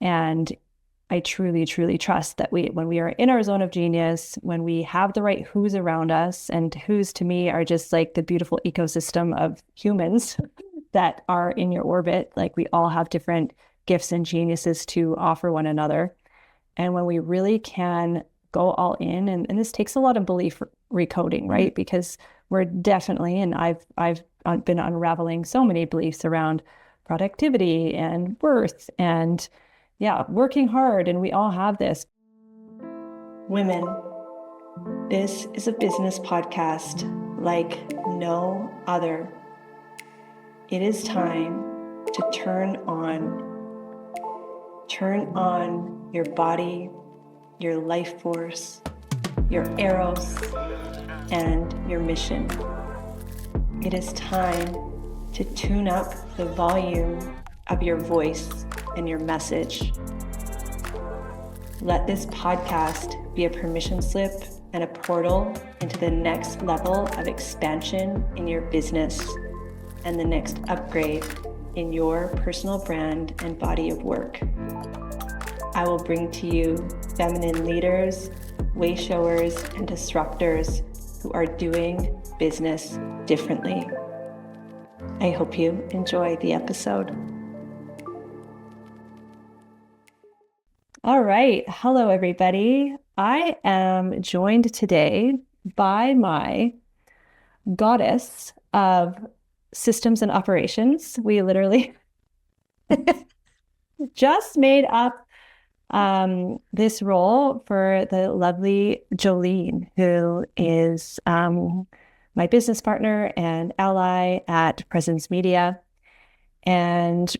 And I truly, truly trust that when we are in our zone of genius, when we have the right who's around us, and who's to me are just like the beautiful ecosystem of humans that are in your orbit, like we all have different gifts and geniuses to offer one another. And when we really can go all in, and this takes a lot of belief recoding, right? Because we're definitely, and I've been unraveling so many beliefs around productivity and worth and yeah, working hard, and we all have this. Women, this is a business podcast like no other. It is time to turn on your body, your life force, your eros, and your mission. It is time to tune up the volume of your voice and your message. Let this podcast be a permission slip and a portal into the next level of expansion in your business and the next upgrade in your personal brand and body of work. I will bring to you feminine leaders, way showers, and disruptors who are doing business differently. I hope you enjoy the episode. All right. Hello, everybody. I am joined today by my goddess of systems and operations. We literally just made up this role for the lovely Joline, who is my business partner and ally at Presence Media. And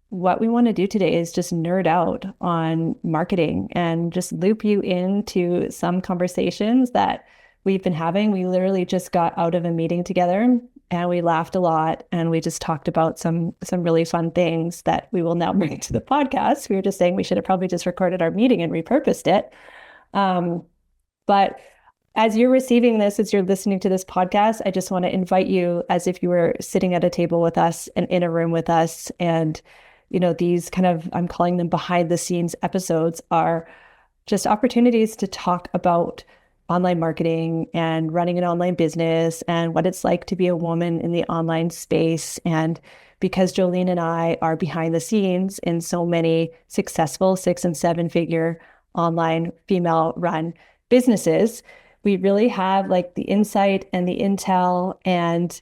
what we want to do today is just nerd out on marketing and just loop you into some conversations that we've been having. We literally just got out of a meeting together and we laughed a lot, and we just talked about some really fun things that we will now bring to the podcast. We were just saying we should have probably just recorded our meeting and repurposed it. But as you're receiving this, as you're listening to this podcast, I just want to invite you as if you were sitting at a table with us and in a room with us. And, you know, these kind of, I'm calling them behind the scenes episodes, are just opportunities to talk about online marketing and running an online business and what it's like to be a woman in the online space. And because Joline and I are behind the scenes in so many successful 6- and 7-figure online female run businesses, we really have like the insight and the intel, and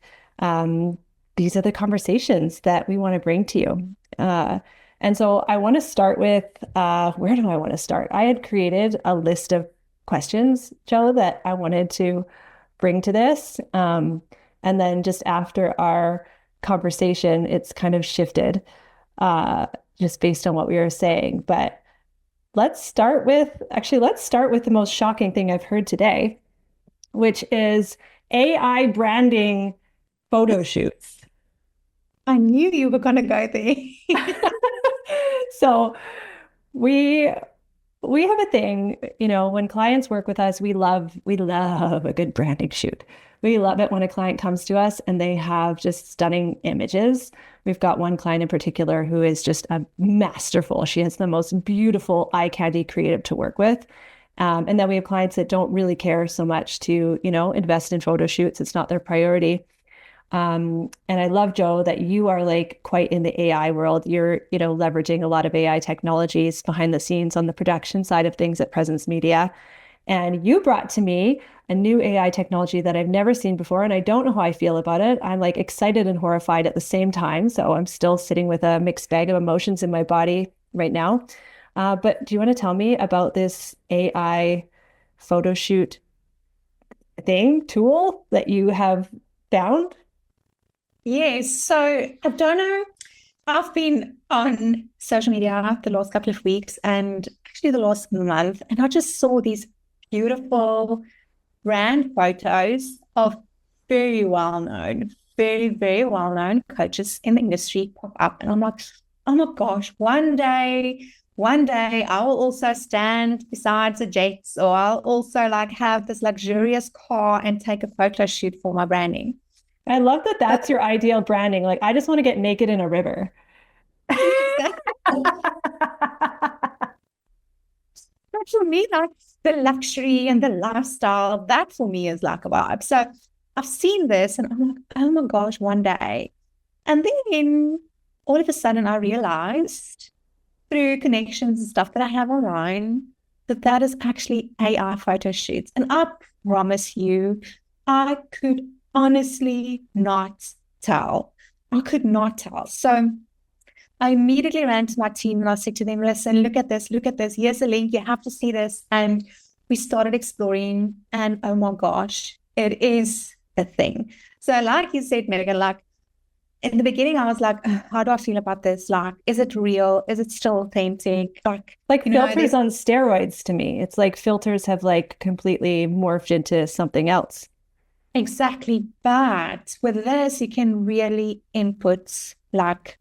these are the conversations that we want to bring to you. And so I want to start with, where do I want to start? I had created a list of questions, Joe, that I wanted to bring to this. And then just after our conversation, it's kind of shifted just based on what we were saying. But let's start with the most shocking thing I've heard today, which is AI branding photo shoots. I knew you were going to go there. So we have a thing, you know, when clients work with us, we love a good branding shoot. We love it when a client comes to us and they have just stunning images. We've got one client in particular who is just a masterful. She has the most beautiful eye candy creative to work with. And then we have clients that don't really care so much to, you know, invest in photo shoots. It's not their priority. And I love, Joe, that you are like quite in the AI world. You're, you know, leveraging a lot of AI technologies behind the scenes on the production side of things at Presence Media. And you brought to me a new AI technology that I've never seen before, and I don't know how I feel about it. I'm like excited and horrified at the same time. So I'm still sitting with a mixed bag of emotions in my body right now. But do you want to tell me about this AI photo shoot tool that you have found? Yes. So I don't know. I've been on social media the last couple of weeks and actually the last month, and I just saw these beautiful brand photos of very well-known, very, very well-known coaches in the industry pop up. And I'm like, oh my gosh, one day I will also stand beside the jets, or I'll also like have this luxurious car and take a photo shoot for my branding. I love that that's your ideal branding. Like, I just want to get naked in a river. for me, like the luxury and the lifestyle, that for me is like a vibe. So I've seen this and I'm like, oh my gosh, one day. And then all of a sudden I realized through connections and stuff that I have online that that is actually AI photo shoots. And I promise you, I could honestly not tell. I could not tell. So I immediately ran to my team and I said to them, listen, look at this, look at this. Here's a link. You have to see this. And we started exploring and oh my gosh, it is a thing. So like you said, Meghan, like in the beginning, I was like, how do I feel about this? Like, is it real? Is it still authentic? Like filters on steroids to me. It's like filters have like completely morphed into something else. Exactly. But with this, you can really input like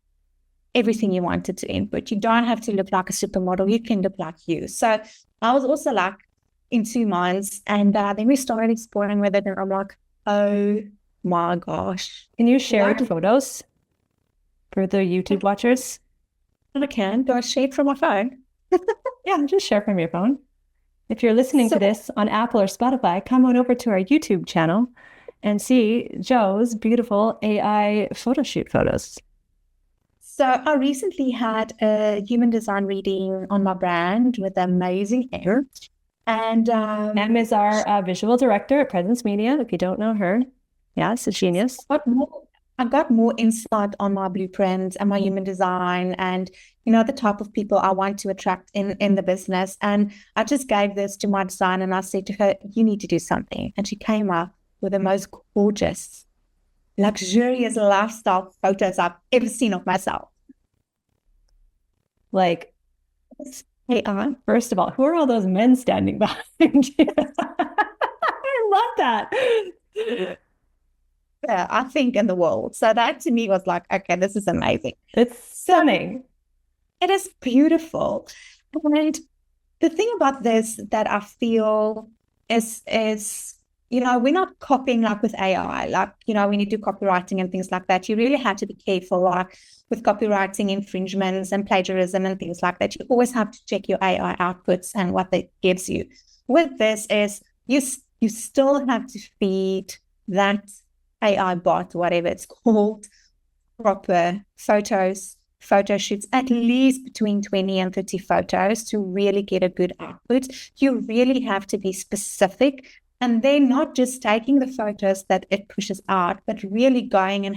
everything you wanted to input. You don't have to look like a supermodel. You can look like you. So I was also like in 2 months. And then we started exploring with it. And I'm like, oh my gosh. Can you share photos for the YouTube watchers? I can. Do I share it from my phone? Yeah, just share from your phone. If you're listening to this on Apple or Spotify, come on over to our YouTube channel and see Jo's beautiful AI photo shoot photos. So I recently had a human design reading on my brand with amazing hair. And Em is our visual director at Presence Media, if you don't know her. Yes, a genius. I got more insight on my blueprint and my human design and, you know, the type of people I want to attract in the business. And I just gave this to my designer and I said to her, you need to do something. And she came up with the most gorgeous, luxurious lifestyle photos I've ever seen of myself. Like, AI. First of all, who are all those men standing behind you? I love that. Yeah, I think in the world. So that to me was like, okay, this is amazing. It's stunning. It is beautiful. And the thing about this that I feel is, you know, we're not copying like with AI, like, you know, when you do copywriting and things like that, you really have to be careful, like with copywriting infringements and plagiarism and things like that. You always have to check your AI outputs and what that gives you. With this is you still have to feed that AI bot, whatever it's called, proper photos, photo shoots, at least between 20 and 30 photos to really get a good output. You really have to be specific and then not just taking the photos that it pushes out, but really going and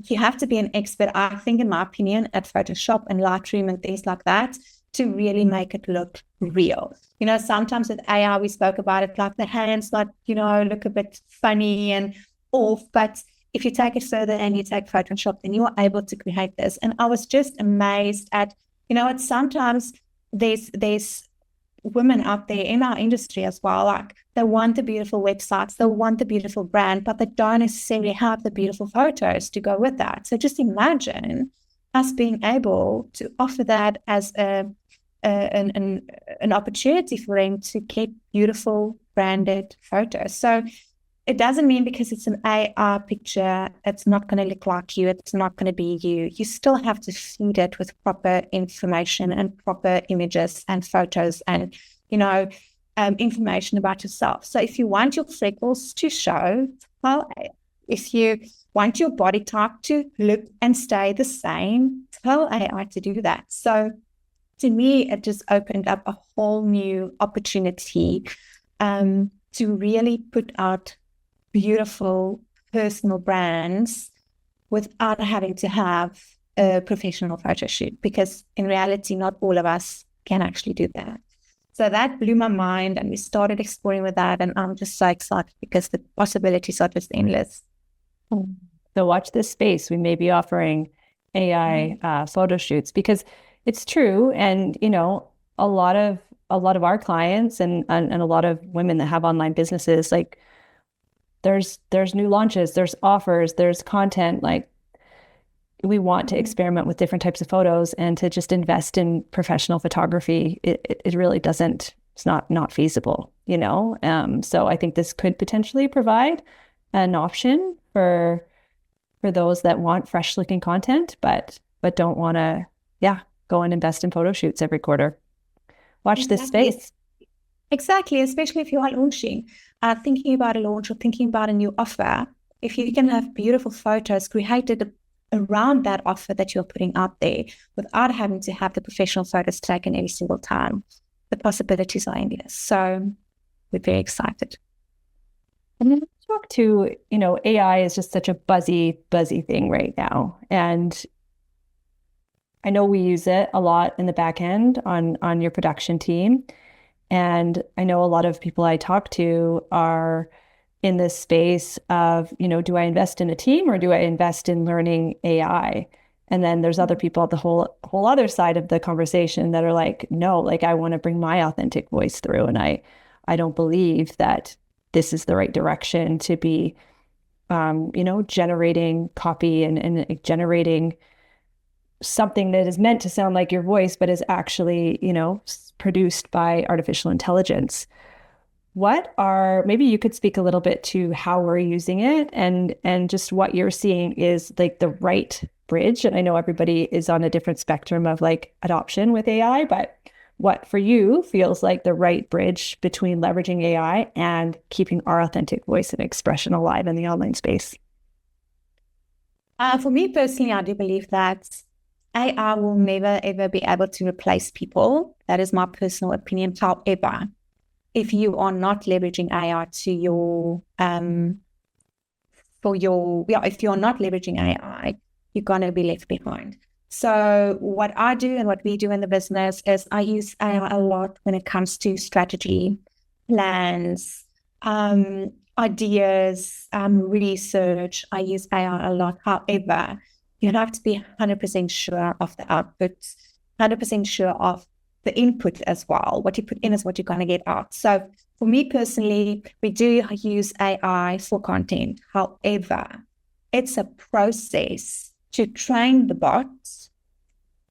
you have to be an expert, I think, in my opinion, at Photoshop and Lightroom and things like that to really make it look real. You know, sometimes with AI, we spoke about it, like the hands, like, you know, look a bit funny and off, but if you take it further and you take Photoshop, then you're able to create this. And I was just amazed at, you know, it's sometimes there's women out there in our industry as well, like they want the beautiful websites, they want the beautiful brand, but they don't necessarily have the beautiful photos to go with that. So just imagine us being able to offer that as an opportunity for them to get beautiful branded photos. So it doesn't mean because it's an AI picture, it's not going to look like you, it's not going to be you. You still have to feed it with proper information and proper images and photos and, you know, information about yourself. So if you want your freckles to show, tell AI. If you want your body type to look and stay the same, tell AI to do that. So to me, it just opened up a whole new opportunity to really put out beautiful personal brands without having to have a professional photo shoot, because in reality, not all of us can actually do that. So that blew my mind and we started exploring with that. And I'm just so excited because the possibilities are just endless. So watch this space. We may be offering AI photo shoots because it's true. And, you know, a lot of our clients and a lot of women that have online businesses, like, there's new launches, there's offers, there's content. Like, we want to experiment with different types of photos, and to just invest in professional photography, it really doesn't, it's not feasible, you know? So I think this could potentially provide an option for those that want fresh looking content, but don't want to, go and invest in photo shoots every quarter. watch this space. Exactly, especially if you are launching, thinking about a launch or thinking about a new offer. If you can have beautiful photos created around that offer that you're putting out there without having to have the professional photos taken every single time, the possibilities are endless. So we're very excited. And then talk to, AI is just such a buzzy thing right now. And I know we use it a lot in the back end on your production team. And I know a lot of people I talk to are in this space of, do I invest in a team or do I invest in learning AI? And then there's other people at the whole other side of the conversation that are like, no, like I want to bring my authentic voice through. And I don't believe that this is the right direction to be, generating copy and generating something that is meant to sound like your voice, but is actually, produced by artificial intelligence. Maybe you could speak a little bit to how we're using it and just what you're seeing is like the right bridge. And I know everybody is on a different spectrum of like adoption with AI, but what for you feels like the right bridge between leveraging AI and keeping our authentic voice and expression alive in the online space? For me personally, I do believe that AI will never, ever be able to replace people. That is my personal opinion. However, if you are not leveraging AI to your, if you're not leveraging AI, you're going to be left behind. So what I do and what we do in the business is I use AI a lot when it comes to strategy, plans, ideas, research. I use AI a lot. However, you have to be 100% sure of the output, 100% sure of the input as well. What you put in is what you're going to get out. So for me personally, we do use AI for content. However, it's a process to train the bots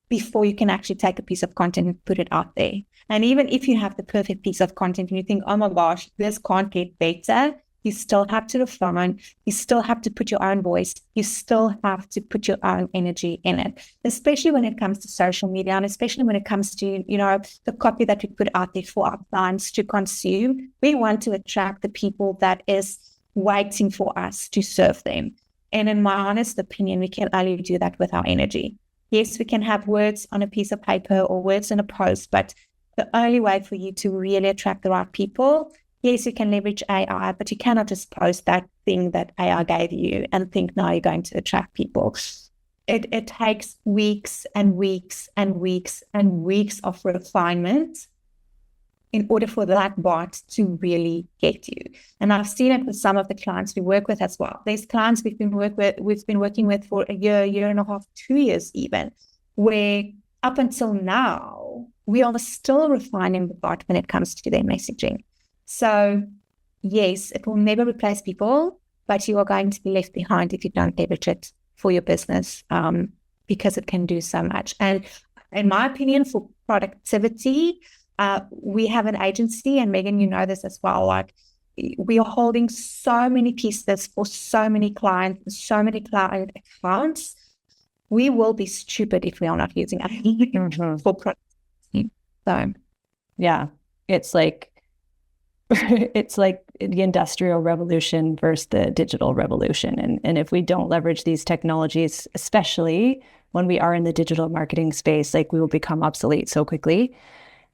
before you can actually take a piece of content and put it out there. And even if you have the perfect piece of content and you think, oh my gosh, this can't get better, you still have to refine, you still have to put your own voice, you still have to put your own energy in it, especially when it comes to social media and especially when it comes to, the copy that we put out there for our clients to consume. We want to attract the people that is waiting for us to serve them. And in my honest opinion, we can only do that with our energy. Yes, we can have words on a piece of paper or words in a post, but the only way for you to really attract the right people, yes, you can leverage AI, but you cannot just post that thing that AI gave you and think now you're going to attract people. It takes weeks and weeks and weeks and weeks of refinement in order for that bot to really get you. And I've seen it with some of the clients we work with as well. There's clients we've been working with for a year and a half, 2 years even, where up until now, we are still refining the bot when it comes to their messaging. So yes, it will never replace people, but you are going to be left behind if you don't leverage it for your business, because it can do so much. And in my opinion, for productivity, we have an agency, and Meghan, you know this as well, like we are holding so many pieces for so many clients, so many client accounts. We will be stupid if we are not using it for productivity. So yeah, it's like the industrial revolution versus the digital revolution. And if we don't leverage these technologies, especially when we are in the digital marketing space, like we will become obsolete so quickly.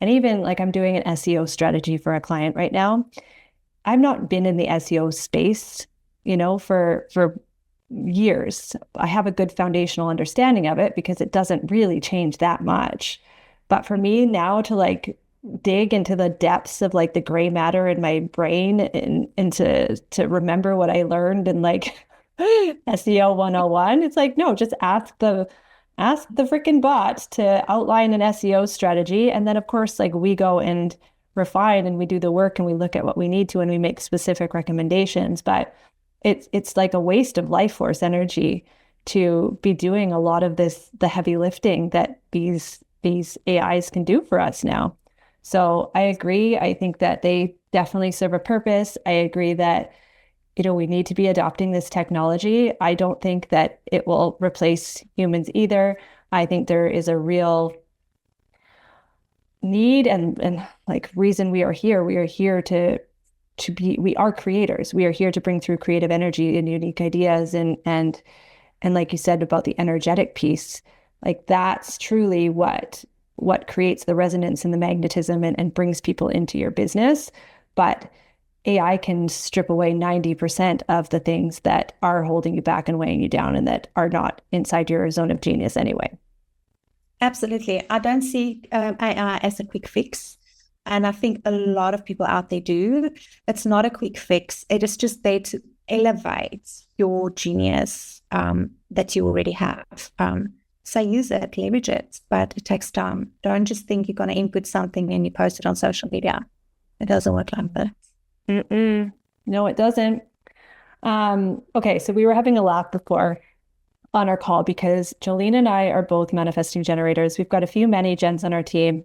And even like I'm doing an SEO strategy for a client right now. I've not been in the SEO space, for years. I have a good foundational understanding of it because it doesn't really change that much. But for me now to like dig into the depths of like the gray matter in my brain and to remember what I learned in like SEO 101, it's like, no, just ask the freaking bot to outline an SEO strategy. And then of course, like we go and refine and we do the work and we look at what we need to and we make specific recommendations. But it's like a waste of life force energy to be doing a lot of the heavy lifting that these AIs can do for us now. So I agree. I think that they definitely serve a purpose. I agree that, we need to be adopting this technology. I don't think that it will replace humans either. I think there is a real need and like reason we are here. We are here to be, we are creators. We are here to bring through creative energy and unique ideas. And like you said about the energetic piece, like that's truly what creates the resonance and the magnetism and brings people into your business. But AI can strip away 90% of the things that are holding you back and weighing you down and that are not inside your zone of genius anyway. Absolutely. I don't see AI as a quick fix. And I think a lot of people out there do. It's not a quick fix. It is just there to elevate your genius that you already have. So use it, leverage it, but it takes time. Don't just think you're going to input something and you post it on social media. It doesn't work like that. No, it doesn't. Okay, so we were having a laugh before on our call because Joline and I are both manifesting generators. We've got a few many gens on our team.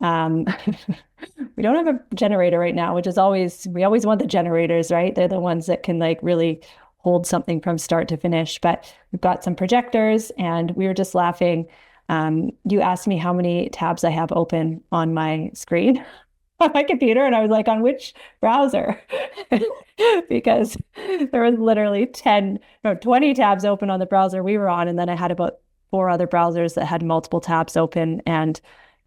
We don't have a generator right now, which is we always want the generators, right? They're the ones that can like really hold something from start to finish. But we've got some projectors and we were just laughing. You asked me how many tabs I have open on my screen on my computer. And I was like, on which browser? Because there was literally 20 tabs open on the browser we were on. And then I had about 4 other browsers that had multiple tabs open. And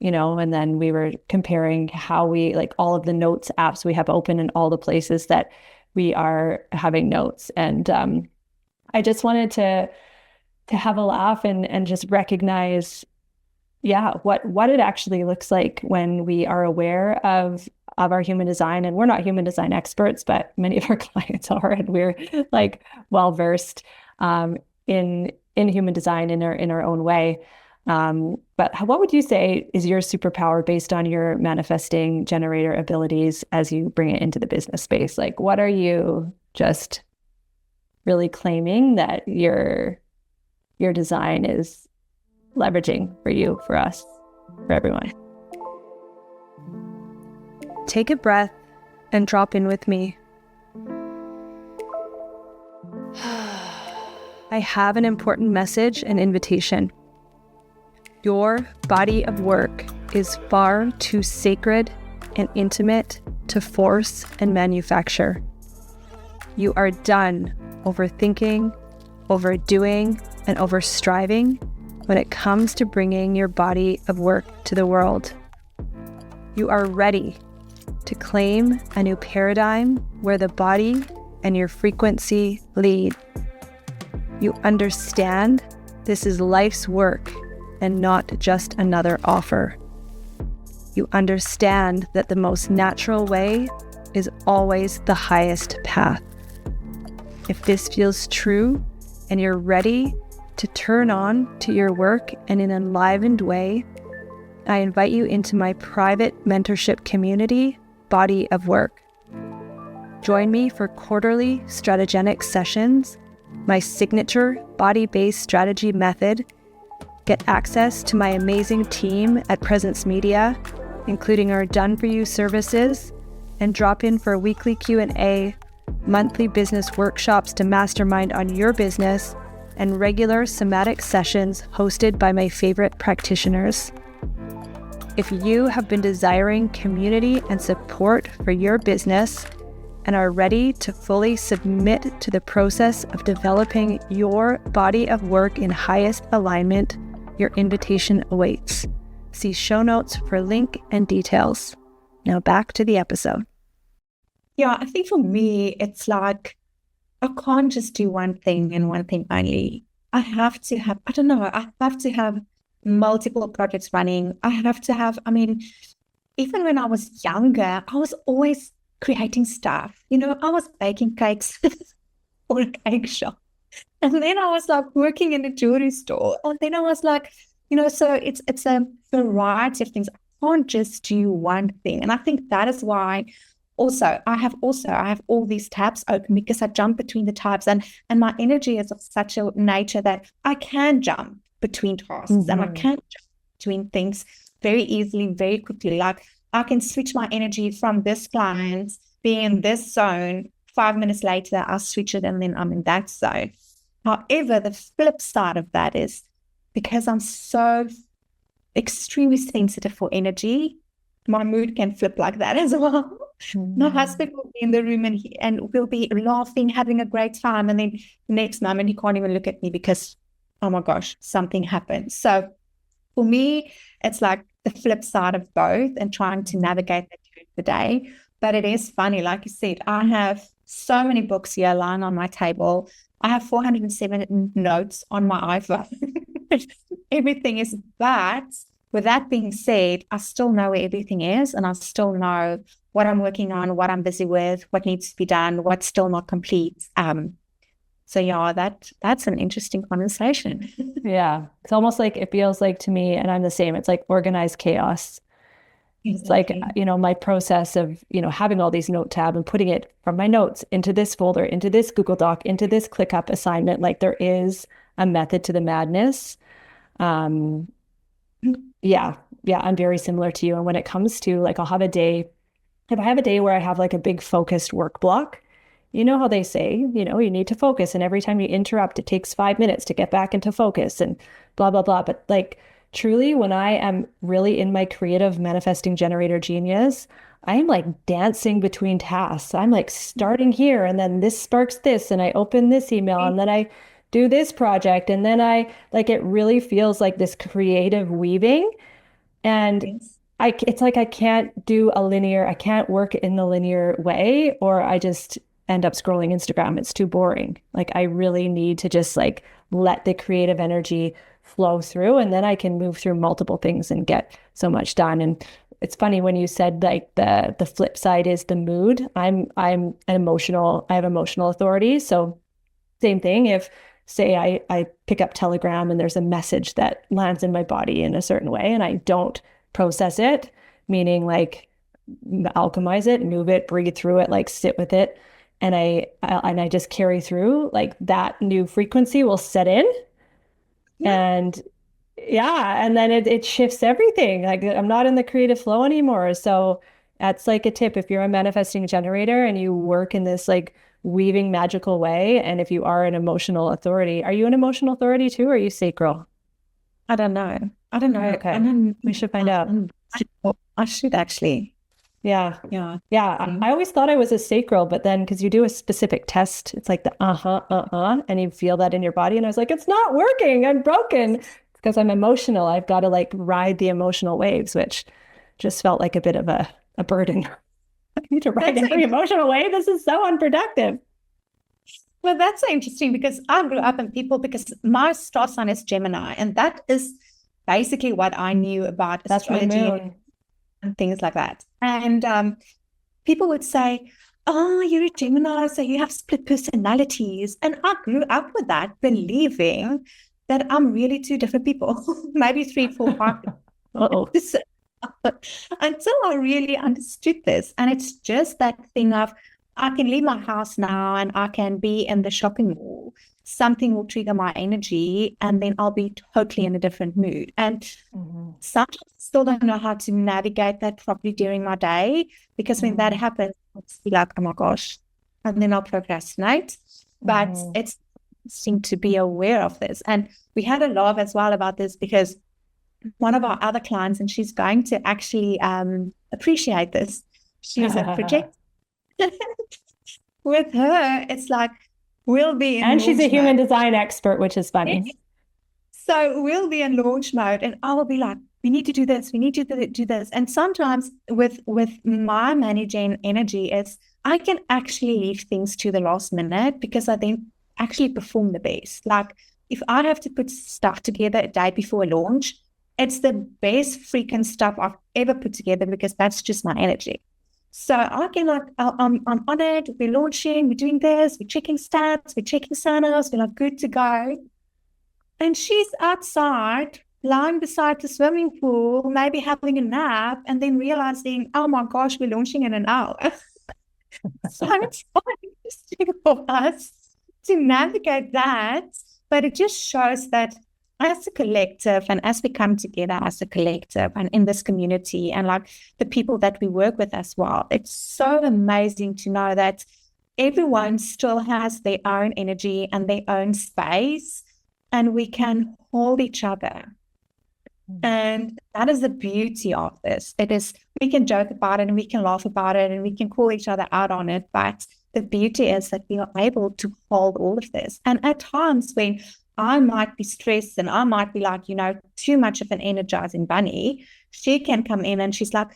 and then we were comparing how we, like all of the notes apps we have open in all the places that we are having notes. And I just wanted to have a laugh and just recognize, what it actually looks like when we are aware of our human design. And we're not human design experts, but many of our clients are, and we're like well-versed in human design in our own way. But what would you say is your superpower based on your manifesting generator abilities as you bring it into the business space? Like, what are you just really claiming that your design is leveraging for you, for us, for everyone? Take a breath and drop in with me. I have an important message and invitation. Your body of work is far too sacred and intimate to force and manufacture. You are done overthinking, overdoing, and overstriving when it comes to bringing your body of work to the world. You are ready to claim a new paradigm where the body and your frequency lead. You understand this is life's work and not just another offer. You understand that the most natural way is always the highest path. If this feels true and you're ready to turn on to your work in an enlivened way, I invite you into my private mentorship community, Body of Work. Join me for quarterly strategenic sessions, my signature body-based strategy method. Get access to my amazing team at Presence Media, including our done-for-you services, and drop in for weekly Q&A, monthly business workshops to mastermind on your business, and regular somatic sessions hosted by my favorite practitioners. If you have been desiring community and support for your business and are ready to fully submit to the process of developing your body of work in highest alignment, your invitation awaits. See show notes for link and details. Now back to the episode. Yeah, I think for me, it's like I can't just do one thing and one thing only. I have to have multiple projects running. Even when I was younger, I was always creating stuff. I was baking cakes for a cake shop. And then I was like working in a jewelry store. And then I was like, so it's a variety of things. I can't just do one thing. And I think that is why I have all these tabs open, because I jump between the tabs and my energy is of such a nature that I can jump between tasks and I can jump between things very easily, very quickly. Like I can switch my energy from this client being in this zone. 5 minutes later, I'll switch it and then I'm in that zone. However, the flip side of that is because I'm so extremely sensitive for energy, my mood can flip like that as well. My husband will be in the room and we'll be laughing, having a great time. And then the next moment, he can't even look at me because, oh my gosh, something happened. So for me, it's like the flip side of both and trying to navigate that through the day. But it is funny. Like you said, I have so many books here lying on my table. I have 407 notes on my iPhone. Everything is, but with that being said, I still know where everything is, and I still know what I'm working on, what I'm busy with, what needs to be done, what's still not complete. So yeah, that's an interesting conversation. Yeah. It's almost like it feels like to me, and I'm the same, it's like organized chaos. It's like, my process of, having all these note tab and putting it from my notes into this folder, into this Google Doc, into this ClickUp assignment. Like there is a method to the madness. Yeah, I'm very similar to you. And when it comes to like, I'll have a day, if I have a day where I have like a big focused work block, you know how they say, you need to focus. And every time you interrupt, it takes 5 minutes to get back into focus and blah, blah, blah. But like truly, when I am really in my creative manifesting generator genius, I am like dancing between tasks. I'm like starting here and then this sparks this and I open this email and then I do this project. And then I like, it really feels like this creative weaving. And it's like I can't I can't work in the linear way, or I just end up scrolling Instagram. It's too boring. Like I really need to just like let the creative energy flow through, and then I can move through multiple things and get so much done. And it's funny when you said like the flip side is the mood. I have emotional authority. So same thing. If say I pick up Telegram and there's a message that lands in my body in a certain way and I don't process it, meaning like alchemize it, move it, breathe through it, like sit with it, and I just carry through, like that new frequency will set in. And and then it shifts everything. Like I'm not in the creative flow anymore. So that's like a tip. If you're a manifesting generator and you work in this like weaving magical way, and if you are an emotional authority, are you an emotional authority too, or are you sacral? I don't know. Okay. We should find out. I should actually. Yeah. I always thought I was a sacral, but then because you do a specific test, it's like the and you feel that in your body. And I was like, it's not working. I'm broken. It's because I'm emotional. I've got to like ride the emotional waves, which just felt like a bit of a burden. I need to ride every emotional wave. This is so unproductive. Well, that's so interesting because I grew up in people, because my star sign is Gemini, and that is basically what I knew about astrology and things like that. And people would say, oh, you're a Gemini, so you have split personalities. And I grew up with that, believing that I'm really two different people, maybe 3, 4, 5. Until I really understood this. And it's just that thing of, I can leave my house now and I can be in the shopping mall. Something will trigger my energy and then I'll be totally in a different mood. And sometimes I still don't know how to navigate that properly during my day, because when that happens, I'll be like, oh my gosh, and then I'll procrastinate. But it's interesting to be aware of this. And we had a laugh as well about this, because one of our other clients, and she's going to actually appreciate this. She's a project. With her, it's like we'll be in, and she's a human design expert, which is funny. So we'll be in launch mode, and I will be like, we need to do this, we need to do this. And sometimes with my managing energy, it's I can actually leave things to the last minute, because I then actually perform the best. Like if I have to put stuff together a day before a launch, it's the best freaking stuff I've ever put together, because that's just my energy. So I can like, I'm on it, we're launching, we're doing this, we're checking stats, we're checking sign-ups, we're like good to go. And she's outside, lying beside the swimming pool, maybe having a nap, and then realizing, oh my gosh, we're launching in an hour. So it's quite interesting for us to navigate that, but it just shows that as a collective, and as we come together as a collective and in this community, and like the people that we work with as well, it's so amazing to know that everyone still has their own energy and their own space, and we can hold each other. And that is the beauty of this. It is, we can joke about it and we can laugh about it and we can call each other out on it. But the beauty is that we are able to hold all of this. And at times when I might be stressed and I might be like, too much of an energizing bunny, she can come in and she's like,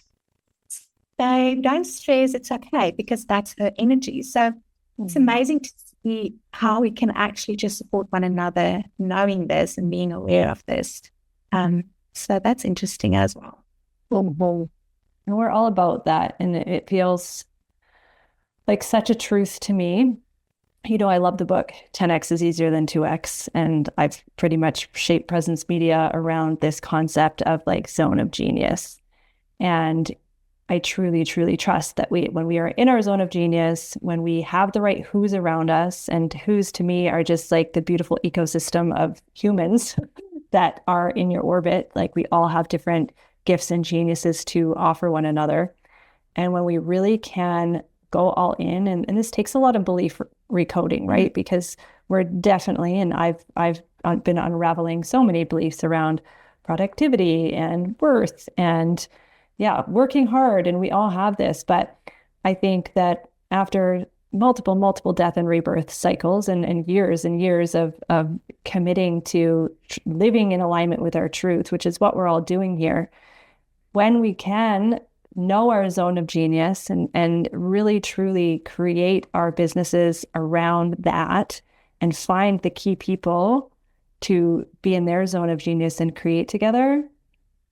babe, don't stress. It's okay, because that's her energy. So it's amazing to see how we can actually just support one another, knowing this and being aware of this. So that's interesting as well. And we're all about that. And it feels like such a truth to me. I love the book 10X is Easier Than 2X. And I've pretty much shaped presence media around this concept of like zone of genius. And I truly, truly trust that when we are in our zone of genius, when we have the right who's around us, and who's to me are just like the beautiful ecosystem of humans that are in your orbit. Like we all have different gifts and geniuses to offer one another. And when we really can go all in, and this takes a lot of belief recoding, right? Because we're definitely, and I've been unraveling so many beliefs around productivity and worth and working hard, and we all have this. But I think that after multiple death and rebirth cycles and years of committing to living in alignment with our truth, which is what we're all doing here, when we can know our zone of genius and really truly create our businesses around that and find the key people to be in their zone of genius and create together,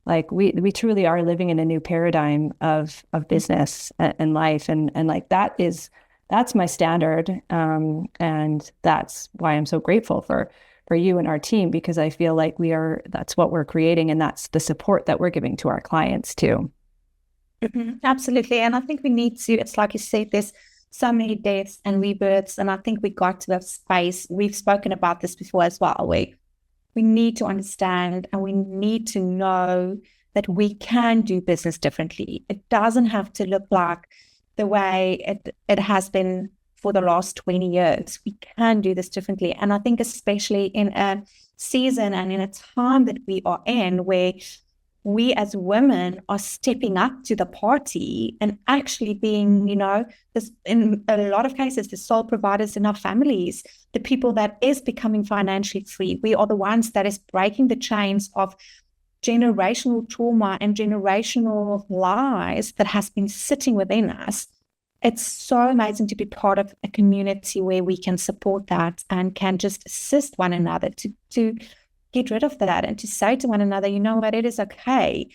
like we truly are living in a new paradigm of business and life. And like that's my standard. And that's why I'm so grateful for you and our team, because I feel like that's what we're creating, and that's the support that we're giving to our clients too. Absolutely. And I think we need to, it's like you said, there's so many deaths and rebirths. And I think we got to a space, we've spoken about this before as well, we need to understand and we need to know that we can do business differently. It doesn't have to look like the way it has been for the last 20 years. We can do this differently. And I think especially in a season and in a time that we are in, where we as women are stepping up to the party and actually being, this, in a lot of cases, the sole providers in our families, the people that is becoming financially free. We are the ones that is breaking the chains of generational trauma and generational lies that has been sitting within us. It's so amazing to be part of a community where we can support that and can just assist one another to get rid of that, and to say to one another, you know what, it is okay.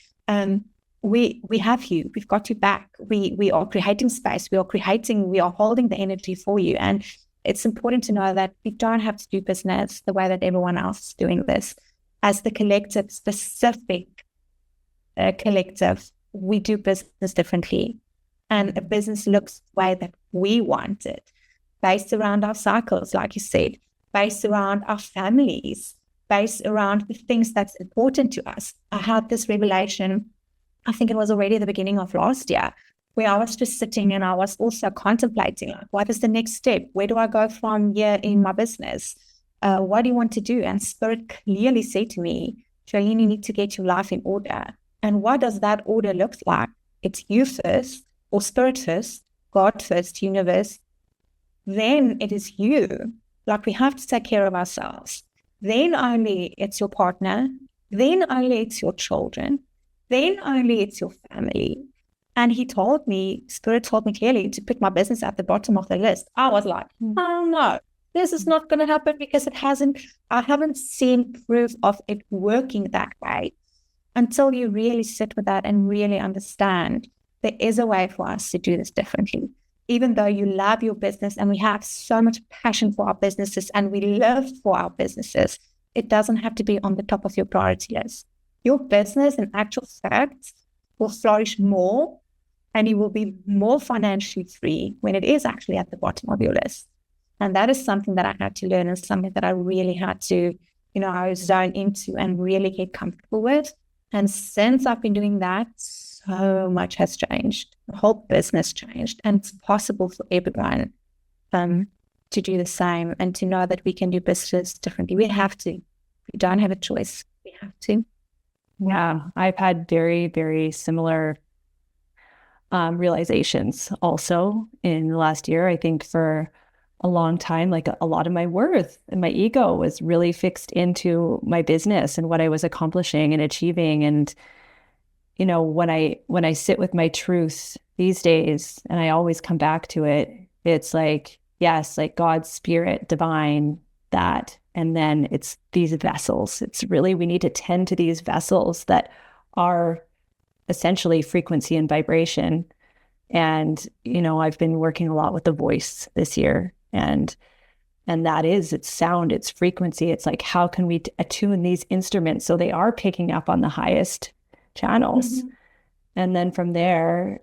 We have you. We've got you back. We are creating space. We are holding the energy for you. And it's important to know that we don't have to do business the way that everyone else is doing this. As the collective, specific collective, we do business differently. And a business looks the way that we want it, based around our cycles, like you said, based around our families, based around the things that's important to us. I had this revelation, I think it was already the beginning of last year, where I was just sitting and I was also contemplating, like, what is the next step? Where do I go from here in my business? What do you want to do? And Spirit clearly said to me, Joline, you need to get your life in order. And what does that order look like? It's you first, or Spirit first, God first, universe. Then it is you. Like, we have to take care of ourselves. Then only it's your partner. Then only it's your children. Then only it's your family. And Spirit told me clearly to put my business at the bottom of the list. I was like, oh no, this is not going to happen, because I haven't seen proof of it working that way. Until you really sit with that and really understand there is a way for us to do this differently. Even though you love your business and we have so much passion for our businesses and we live for our businesses, it doesn't have to be on the top of your priority list. Your business, in actual fact, will flourish more, and you will be more financially free when it is actually at the bottom of your list. And that is something that I had to learn, and something that I really had to, zone into and really get comfortable with. And since I've been doing that, so much has changed. The whole business changed, and it's possible for everyone to do the same and to know that we can do business differently. We have to. We don't have a choice. We have to. Yeah, I've had very, very similar realizations also in the last year. I think for a long time, like a lot of my worth and my ego was really fixed into my business and what I was accomplishing and achieving. And, when I sit with my truth these days, and I always come back to it, it's like, yes, like God's spirit, divine, that. And then it's these vessels. It's really, we need to tend to these vessels that are essentially frequency and vibration. And, I've been working a lot with the voice this year. And that is its sound, its frequency. It's like, how can we attune these instruments so they are picking up on the highest channels? Mm-hmm. And then from there,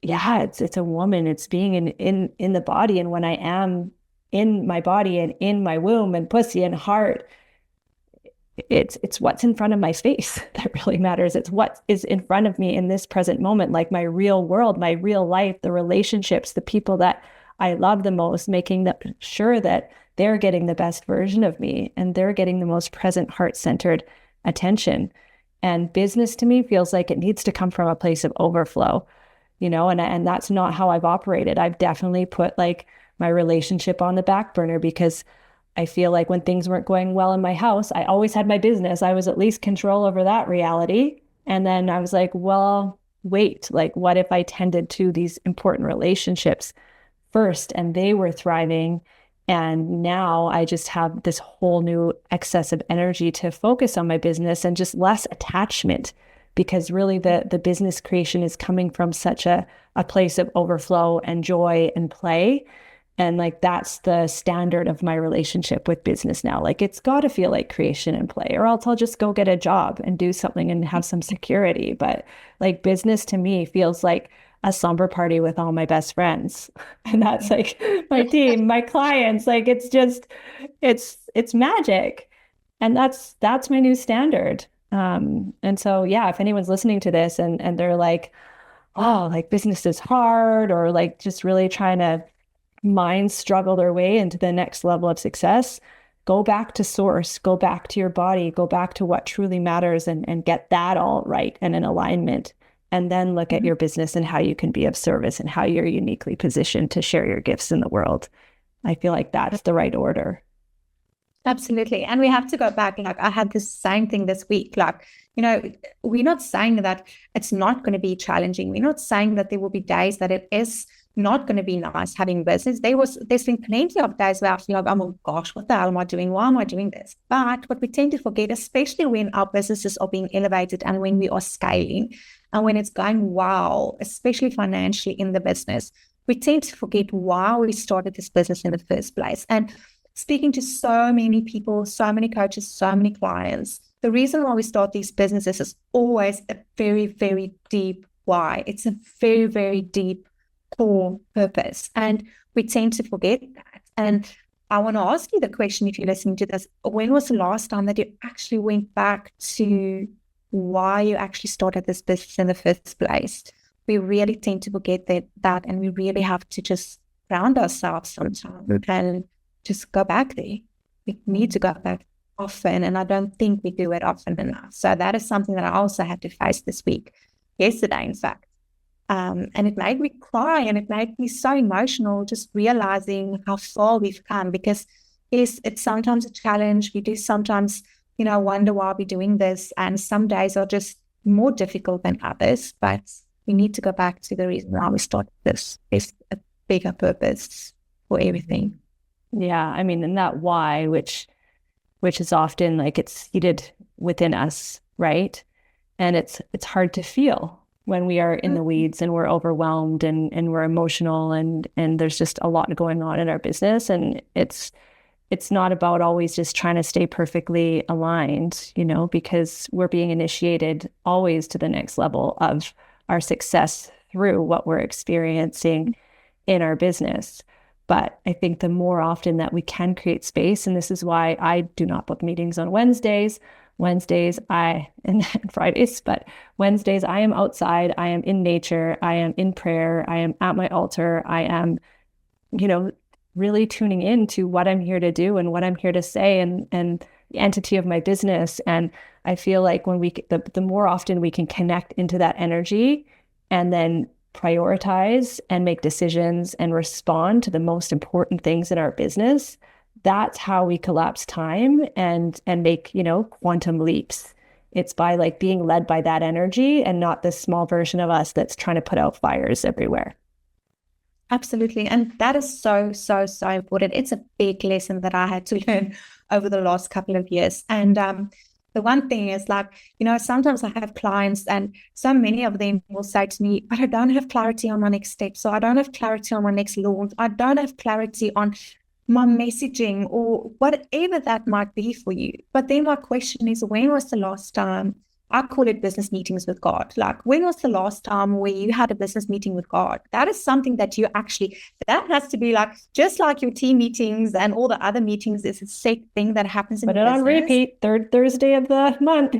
yeah, it's a woman. It's being in the body. And when I am in my body and in my womb and pussy and heart, it's what's in front of my face that really matters. It's what is in front of me in this present moment, like my real world, my real life, the relationships, the people that I love the most, making sure that they're getting the best version of me and they're getting the most present, heart-centered attention. And business to me feels like it needs to come from a place of overflow, and that's not how I've operated. I've definitely put like my relationship on the back burner because I feel like when things weren't going well in my house, I always had my business. I was at least control over that reality. And then I was like, well, wait, like what if I tended to these important relationships first and they were thriving? And now I just have this whole new excess of energy to focus on my business and just less attachment, because really the business creation is coming from such a place of overflow and joy and play. And like, that's the standard of my relationship with business now. Like, it's got to feel like creation and play, or else I'll just go get a job and do something and have some security. But like, business to me feels like a slumber party with all my best friends. And that's like my team, my clients. Like, it's just, it's magic. And that's my new standard. And so, yeah, if anyone's listening to this and they're like, oh, like business is hard, or like just really trying to mind struggle their way into the next level of success, go back to source, go back to your body, go back to what truly matters, and get that all right and in alignment. And then look at your business and how you can be of service and how you're uniquely positioned to share your gifts in the world. I feel like that's the right order. Absolutely. And we have to go back. Like, I had the same thing this week. Like, we're not saying that it's not going to be challenging. We're not saying that there will be days that it is not going to be nice having business. There's been plenty of days where I feel like, oh my gosh, what the hell am I doing? Why am I doing this? But what we tend to forget, especially when our businesses are being elevated and when we are scaling and when it's going well, especially financially in the business, we tend to forget why we started this business in the first place. And speaking to so many people, so many coaches, so many clients, the reason why we start these businesses is always a very, very deep why. It's a very, very deep core purpose. And we tend to forget that. And I want to ask you the question, if you're listening to this, when was the last time that you actually went back to why you actually started this business in the first place? We really tend to forget that and we really have to just ground ourselves sometimes and just go back there. We need to go back often, and I don't think we do it often enough. So that is something that I also had to face this week, yesterday, in fact. And it made me cry, and it made me so emotional, just realizing how far we've come. Because yes, it's sometimes a challenge. We do sometimes, wonder why we're doing this, and some days are just more difficult than others. But we need to go back to the reason why we started this. There's a bigger purpose for everything. Yeah, I mean, and that why, which is often like it's seated within us, right? And it's hard to feel when we are in the weeds and we're overwhelmed and we're emotional and there's just a lot going on in our business. And it's not about always just trying to stay perfectly aligned, because we're being initiated always to the next level of our success through what we're experiencing in our business. But I think the more often that we can create space, and this is why I do not book meetings on Wednesdays and Fridays, but Wednesdays I am outside, I am in nature, I am in prayer, I am at my altar, I am, really tuning in to what I'm here to do and what I'm here to say, and entity of my business. And I feel like when the more often we can connect into that energy and then prioritize and make decisions and respond to the most important things in our business, that's how we collapse time and make, quantum leaps. It's by like being led by that energy and not this small version of us that's trying to put out fires everywhere. Absolutely. And that is so, so, so important. It's a big lesson that I had to learn over the last couple of years. And the one thing is like, sometimes I have clients and so many of them will say to me, but I don't have clarity on my next step. So I don't have clarity on my next launch. I don't have clarity on my messaging or whatever that might be for you. But then my question is, when was the last time, I call it business meetings with God. Like, when was the last time where you had a business meeting with God? That is something that that has to be like, just like your team meetings and all the other meetings is a set thing that happens in Put it on repeat, third Thursday of the month.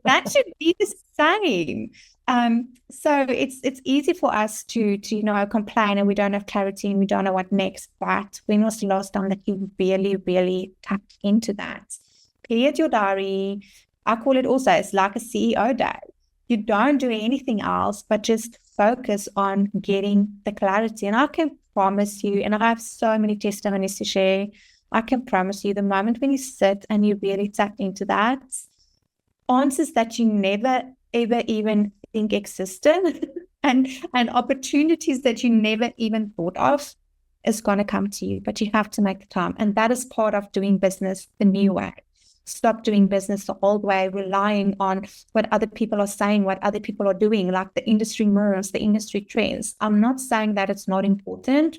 That should be the same. So it's easy for us to complain and we don't have clarity and we don't know what next. But when was the last time that you really, really tapped into that? Clear your diary. I call it also, it's like a CEO day. You don't do anything else, but just focus on getting the clarity. And I can promise you, and I have so many testimonies to share, I can promise you the moment when you sit and you really tap into that, answers that you never, ever even think existed and opportunities that you never even thought of is going to come to you. But you have to make the time. And that is part of doing business the new way. Stop doing business the old way, relying on what other people are saying, what other people are doing, like the industry mirrors, the industry trends. I'm not saying that it's not important,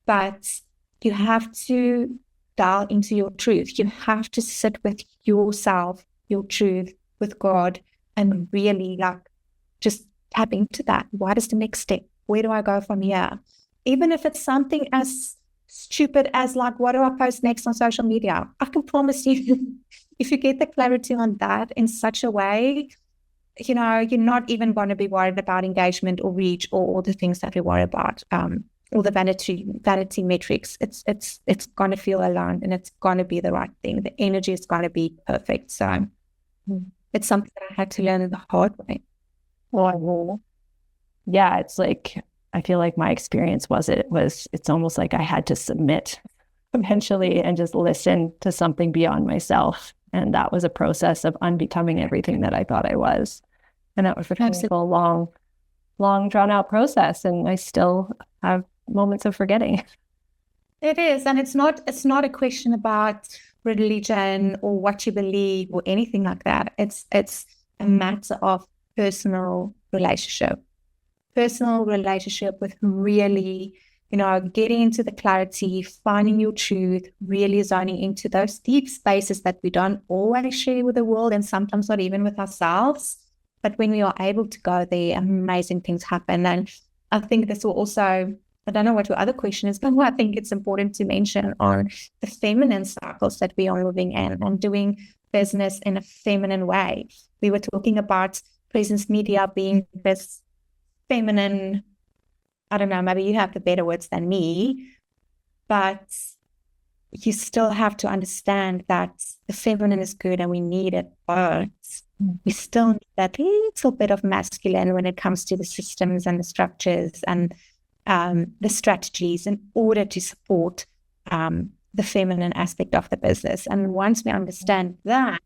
but you have to dial into your truth. You have to sit with yourself, your truth, with God, and really just tap into that. What is the next step? Where do I go from here? Even if it's something as stupid as what do I post next on social media? I can promise you, if you get the clarity on that in such a way, you're not even going to be worried about engagement or reach or all the things that we worry about, all the vanity metrics. It's going to feel aligned and it's going to be the right thing. The energy is going to be perfect. So it's something that I had to learn the hard way. Oh, yeah, it's like, I feel like my experience it's almost like I had to submit eventually and just listen to something beyond myself. And that was a process of unbecoming everything that I thought I was. And that was a painful, long drawn out process. And I still have moments of forgetting. It is. And it's not a question about religion or what you believe or anything like that. It's a matter of personal relationship with really, getting into the clarity, finding your truth, really zoning into those deep spaces that we don't always share with the world and sometimes not even with ourselves. But when we are able to go there, amazing things happen. And I think this will also, I don't know what your other question is, but I think it's important to mention on the feminine cycles that we are moving in and doing business in a feminine way. We were talking about presence media being this feminine, I don't know, maybe you have the better words than me, but you still have to understand that the feminine is good and we need it, but we still need that little bit of masculine when it comes to the systems and the structures and the strategies in order to support the feminine aspect of the business. And once we understand that,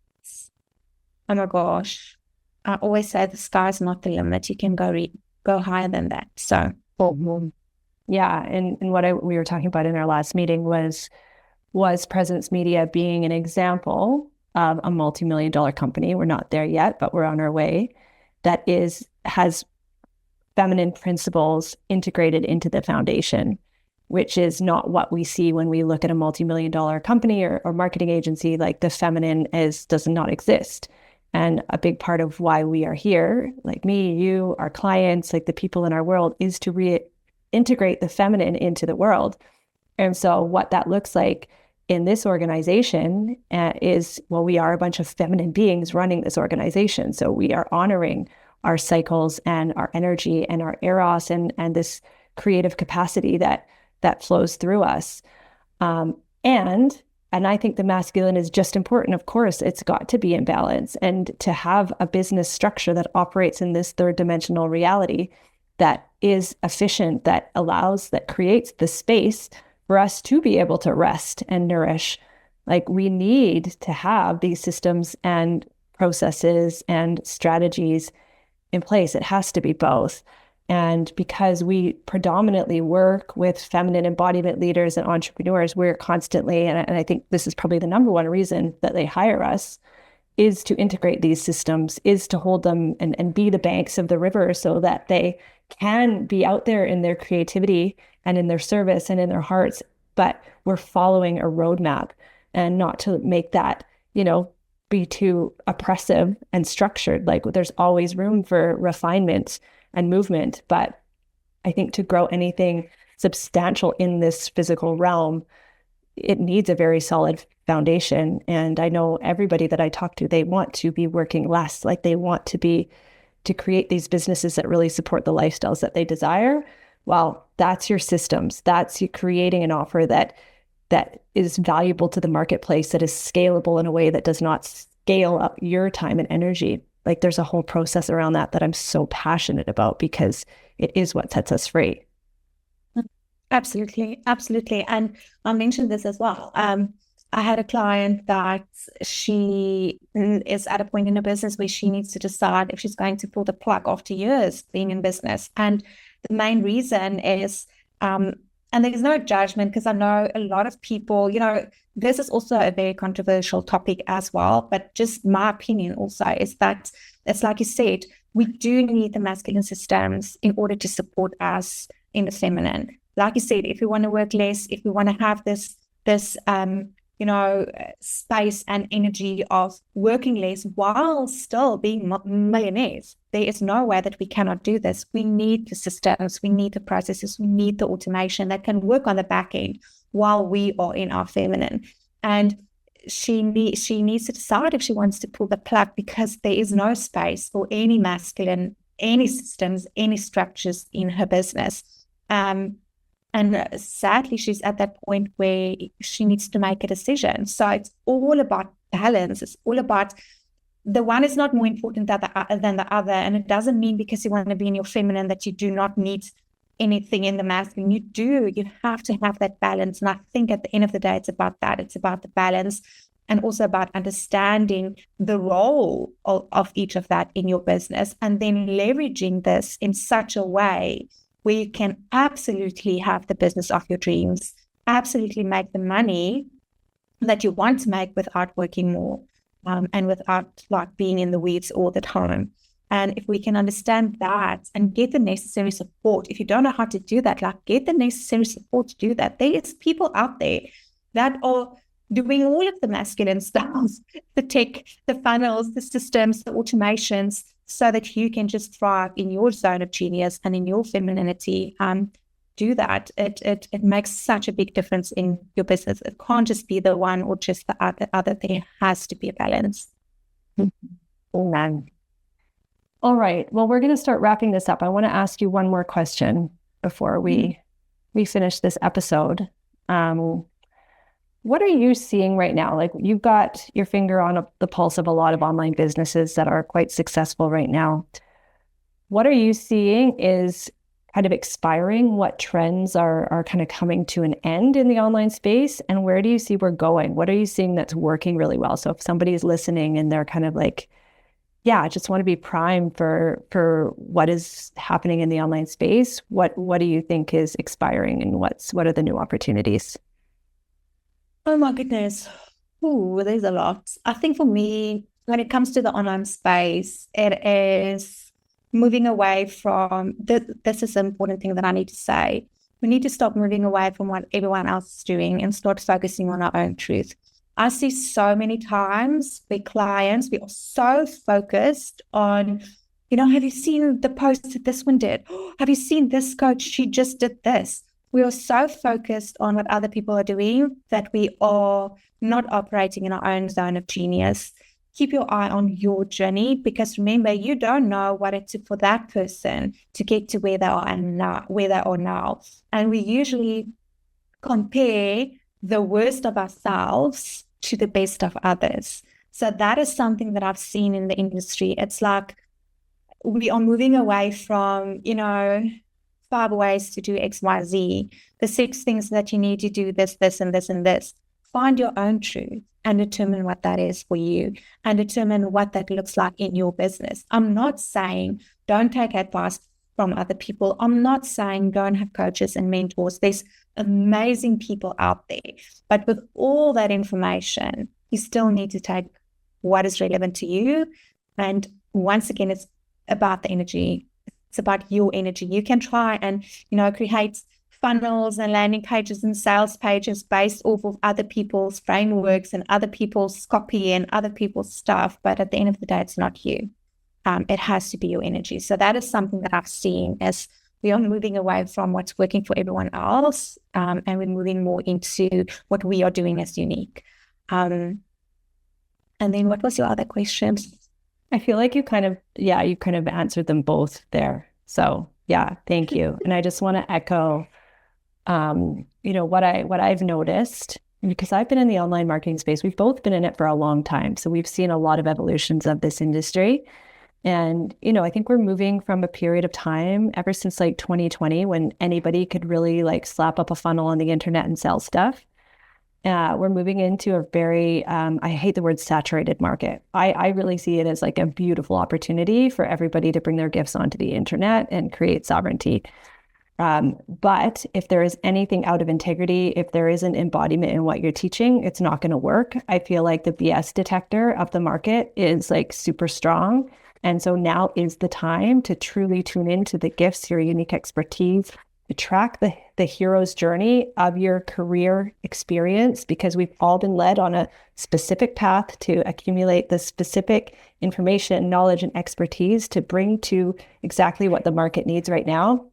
oh my gosh, I always say the sky's not the limit. You can go higher than that. So yeah, and what we were talking about in our last meeting was Presence Media being an example of a multi-million-dollar company. We're not there yet, but we're on our way. That has feminine principles integrated into the foundation, which is not what we see when we look at a multi-million-dollar company or marketing agency. Like, the feminine does not exist. And a big part of why we are here, like me, you, our clients, like the people in our world, is to reintegrate the feminine into the world. And so what that looks like in this organization is, well, we are a bunch of feminine beings running this organization. So we are honoring our cycles and our energy and our eros and this creative capacity that flows through us. And And I think the masculine is just important. Of course, it's got to be in balance, and to have a business structure that operates in this third dimensional reality that is efficient, that allows, that creates the space for us to be able to rest and nourish. Like, we need to have these systems and processes and strategies in place. It has to be both. And because we predominantly work with feminine embodiment leaders and entrepreneurs, we're constantly, and I think this is probably the number one reason that they hire us, is to integrate these systems, is to hold them and be the banks of the river so that they can be out there in their creativity and in their service and in their hearts. But we're following a roadmap, and not to make that, be too oppressive and structured. Like, there's always room for refinement and movement. But I think to grow anything substantial in this physical realm, it needs a very solid foundation. And I know everybody that I talk to, they want to be working less. Like, they want to create these businesses that really support the lifestyles that they desire. Well, that's your systems. That's you creating an offer that is valuable to the marketplace, that is scalable in a way that does not scale up your time and energy. Like, there's a whole process around that I'm so passionate about, because it is what sets us free. Absolutely. Absolutely. And I mentioned this as well. I had a client that she is at a point in her business where she needs to decide if she's going to pull the plug after years being in business. And the main reason is, and there's no judgment, because I know a lot of people, this is also a very controversial topic as well. But just my opinion also is that it's like you said, we do need the masculine systems in order to support us in the feminine. Like you said, if we want to work less, if we want to have this space and energy of working less while still being millionaires, there is no way that we cannot do this. We need the systems, we need the processes, we need the automation that can work on the back end while we are in our feminine. And she needs to decide if she wants to pull the plug, because there is no space for any masculine, any systems, any structures in her business. And sadly, she's at that point where she needs to make a decision. So it's all about balance. It's all about, the one is not more important than the other. And it doesn't mean because you want to be in your feminine that you do not need anything in the masculine. You do. You have to have that balance. And I think at the end of the day, it's about that. It's about the balance, and also about understanding the role of each of that in your business, and then leveraging this in such a way where you can absolutely have the business of your dreams, absolutely make the money that you want to make without working more, and without like being in the weeds all the time. And if we can understand that and get the necessary support, if you don't know how to do that, like, get the necessary support to do that. There is people out there that are doing all of the masculine stuff, the tech, the funnels, the systems, the automations, so that you can just thrive in your zone of genius and in your femininity. Do that. It makes such a big difference in your business. It can't just be the one or just the other. There has to be a balance. Amen. All right. Well, we're going to start wrapping this up. I want to ask you one more question before we finish this episode. What are you seeing right now? Like, you've got your finger on the pulse of a lot of online businesses that are quite successful right now. What are you seeing is kind of expiring? What trends are kind of coming to an end in the online space? And where do you see we're going? What are you seeing that's working really well? So if somebody is listening and they're kind of like, yeah, I just want to be primed for what is happening in the online space, what do you think is expiring, and what are the new opportunities? Oh my goodness. Ooh, there's a lot. I think for me, when it comes to the online space, it is moving away from, this is an important thing that I need to say. We need to stop moving away from what everyone else is doing and start focusing on our own truth. I see so many times with clients, we are so focused on, have you seen the post that this one did? Have you seen this coach? She just did this. We are so focused on what other people are doing that we are not operating in our own zone of genius. Keep your eye on your journey, because remember, you don't know what it took for that person to get to where they are now. And we usually compare the worst of ourselves to the best of others. So that is something that I've seen in the industry. It's like we are moving away from, 5 ways to do X, Y, Z, the 6 things that you need to do this, this, and this, and this. Find your own truth and determine what that is for you and determine what that looks like in your business. I'm not saying don't take advice from other people. I'm not saying don't have coaches and mentors. There's amazing people out there. But with all that information, you still need to take what is relevant to you. And once again, it's about the energy. It's about your energy. You can try and, create funnels and landing pages and sales pages based off of other people's frameworks and other people's copy and other people's stuff. But at the end of the day, it's not you. It has to be your energy. So that is something that I've seen as we are moving away from what's working for everyone else, and we're moving more into what we are doing as unique. And then what was your other question? I feel like you kind of answered them both there. So yeah, thank you. And I just want to echo, what I've noticed, because I've been in the online marketing space. We've both been in it for a long time. So we've seen a lot of evolutions of this industry. And, I think we're moving from a period of time ever since like 2020 when anybody could really like slap up a funnel on the internet and sell stuff. We're moving into a very, I hate the word saturated market. I really see it as like a beautiful opportunity for everybody to bring their gifts onto the internet and create sovereignty. But if there is anything out of integrity, if there isn't embodiment in what you're teaching, it's not going to work. I feel like the BS detector of the market is like super strong. And so now is the time to truly tune into the gifts, your unique expertise, to track the hero's journey of your career experience, because we've all been led on a specific path to accumulate the specific information, knowledge, and expertise to bring to exactly what the market needs right now,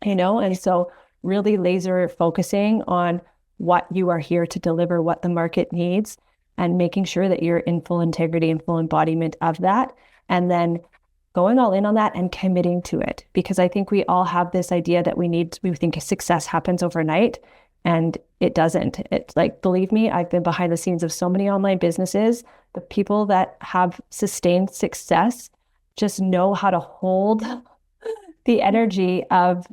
and so really laser focusing on what you are here to deliver, what the market needs, and making sure that you're in full integrity and full embodiment of that. And then going all in on that and committing to it, because I think we all have this idea that we think success happens overnight, and it doesn't. It's like, believe me, I've been behind the scenes of so many online businesses. The people that have sustained success just know how to hold the energy of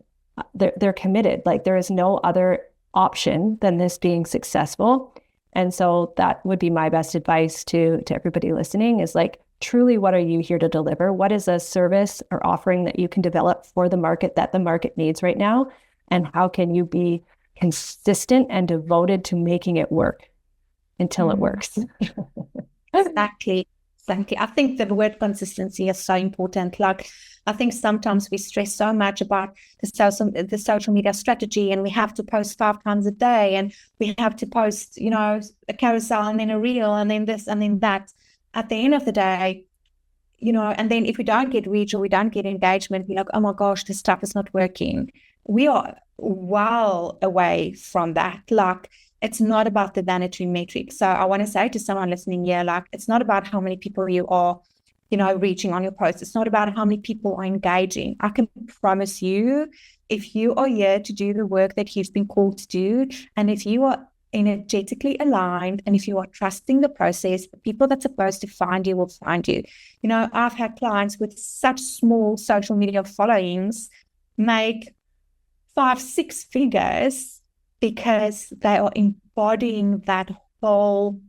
they're committed. Like there is no other option than this being successful. And so that would be my best advice to everybody listening is like, truly, what are you here to deliver? What is a service or offering that you can develop for the market that the market needs right now? And how can you be consistent and devoted to making it work until it works? Exactly. I think the word consistency is so important. Like, I think sometimes we stress so much about the social media strategy, and we have to post 5 times a day, and we have to post, a carousel and then a reel and then this and then that. At the end of the day, and then if we don't get reach or we don't get engagement, we're like, oh my gosh, this stuff is not working. We are well away from that. Like, it's not about the vanity metric. So I want to say to someone listening here, like, it's not about how many people you are, reaching on your posts. It's not about how many people are engaging. I can promise you, if you are here to do the work that you've been called to do, and if you are energetically aligned, and if you are trusting the process, the people that's supposed to find you will find you. I've had clients with such small social media followings make 5-6 figures because they are embodying that whole,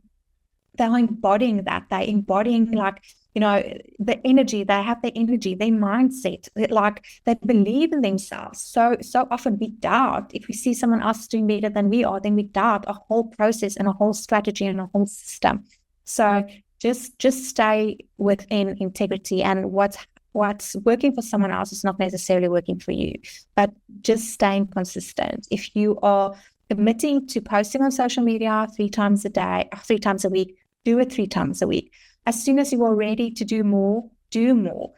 they're embodying like, the energy, they have the energy, their mindset, like they believe in themselves. So often we doubt, if we see someone else doing better than we are, then we doubt a whole process and a whole strategy and a whole system. So just stay within integrity, and what's working for someone else is not necessarily working for you, but just staying consistent. If you are committing to posting on social media 3 times a day, 3 times a week, do it 3 times a week. As soon as you are ready to do more, do more.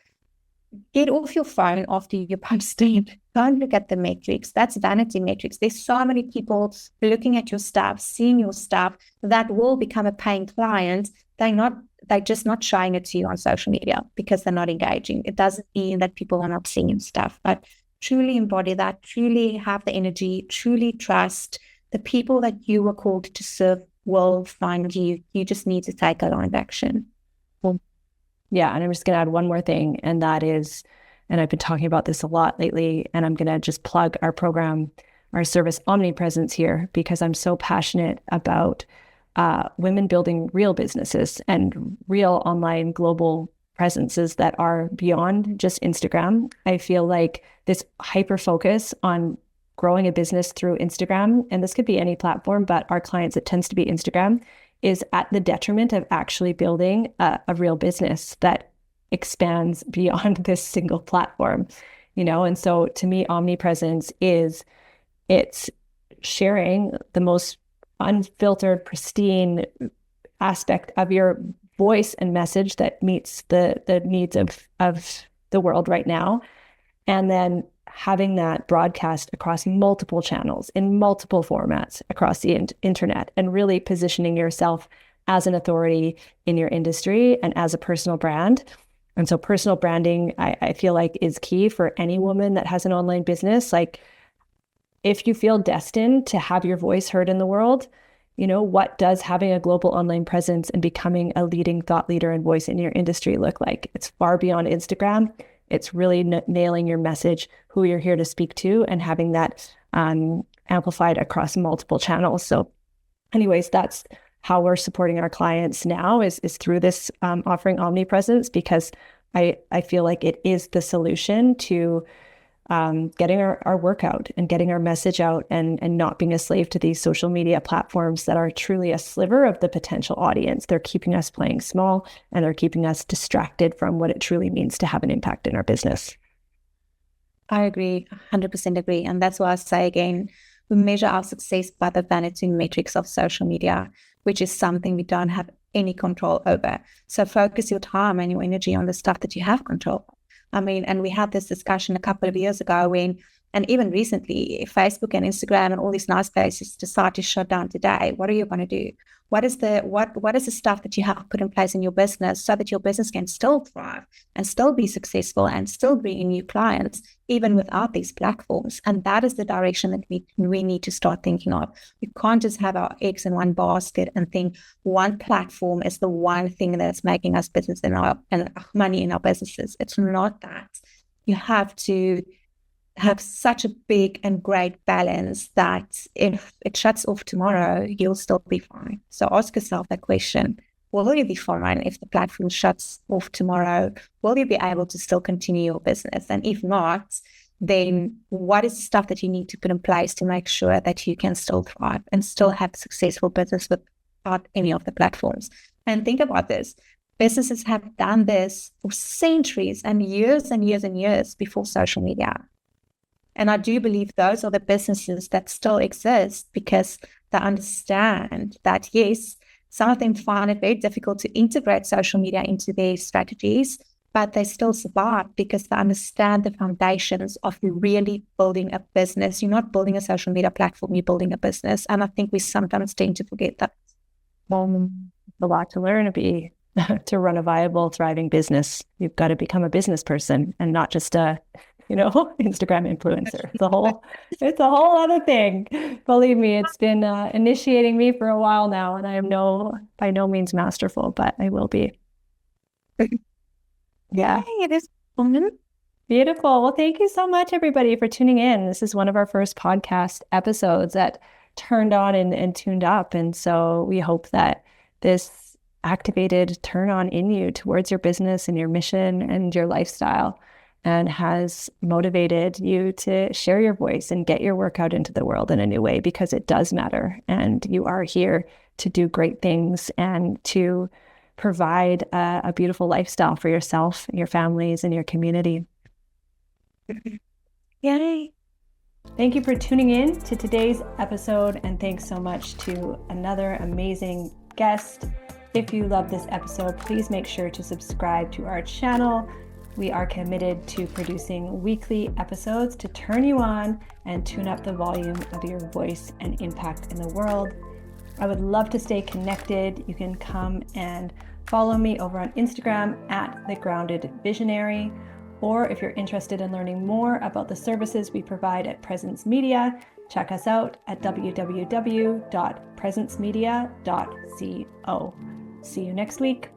Get off your phone after you posted. Don't look at the metrics. That's vanity metrics. There's so many people looking at your stuff, seeing your stuff, that will become a paying client. They're just not showing it to you on social media because they're not engaging. It doesn't mean that people are not seeing your stuff, but truly embody that, truly have the energy, truly trust, the people that you were called to serve will find you. You just need to take aligned action. Yeah, and I'm just going to add one more thing, and that is, and I've been talking about this a lot lately, and I'm going to just plug our program, our service Omnipresence here, because I'm so passionate about women building real businesses and real online global presences that are beyond just Instagram. I feel like this hyper focus on growing a business through Instagram, and this could be any platform, but our clients, it tends to be Instagram, is at the detriment of actually building a real business that expands beyond this single platform, And so to me, Omnipresence it's sharing the most unfiltered, pristine aspect of your voice and message that meets the needs of the world right now. And then having that broadcast across multiple channels in multiple formats across the internet, and really positioning yourself as an authority in your industry and as a personal brand. And so personal branding, I feel like, is key for any woman that has an online business. Like, if you feel destined to have your voice heard in the world, what does having a global online presence and becoming a leading thought leader and voice in your industry look like? It's far beyond Instagram. It's really nailing your message, who you're here to speak to, and having that amplified across multiple channels. So anyways, that's how we're supporting our clients now is through this offering Omnipresence, because I feel like it is the solution to getting our work out and getting our message out, and not being a slave to these social media platforms that are truly a sliver of the potential audience. They're keeping us playing small, and they're keeping us distracted from what it truly means to have an impact in our business. I agree, 100% agree. And that's why I say again, we measure our success by the vanity metrics of social media, which is something we don't have any control over. So focus your time and your energy on the stuff that you have control. And we had this discussion a couple of years ago and even recently, Facebook and Instagram and all these nice places decide to shut down today. What are you going to do? What is the stuff that you have put in place in your business so that your business can still thrive and still be successful and still bring in new clients, even without these platforms? And that is the direction that we need to start thinking of. We can't just have our eggs in one basket and think one platform is the one thing that's making us business and money in our businesses. It's not that. You have to have such a big and great balance that if it shuts off tomorrow, you'll still be fine. So ask yourself that question. Will you be fine if the platform shuts off tomorrow? Will you be able to still continue your business? And if not, then what is the stuff that you need to put in place to make sure that you can still thrive and still have a successful business without any of the platforms? And think about this. Businesses have done this for centuries and years and years and years before social media. And I do believe those are the businesses that still exist because they understand that, yes, some of them find it very difficult to integrate social media into their strategies, but they still survive because they understand the foundations of really building a business. You're not building a social media platform, you're building a business. And I think we sometimes tend to forget that. A lot to learn to run a viable, thriving business. You've got to become a business person and not just a Instagram influencer. It's a whole other thing. Believe me, it's been initiating me for a while now, and I am by no means masterful, but I will be. Yeah. Hey, it is fun. Beautiful. Well, thank you so much, everybody, for tuning in. This is one of our first podcast episodes that turned on and tuned up. And so we hope that this activated turn on in you towards your business and your mission and your lifestyle, and has motivated you to share your voice and get your work out into the world in a new way, because it does matter. And you are here to do great things and to provide a beautiful lifestyle for yourself, your families, and your community. Yay. Thank you for tuning in to today's episode, and thanks so much to another amazing guest. If you love this episode, please make sure to subscribe to our channel. We are committed to producing weekly episodes to turn you on and tune up the volume of your voice and impact in the world. I would love to stay connected. You can come and follow me over on Instagram at The Grounded Visionary. Or if you're interested in learning more about the services we provide at Presence Media, check us out at www.presencemedia.co. See you next week.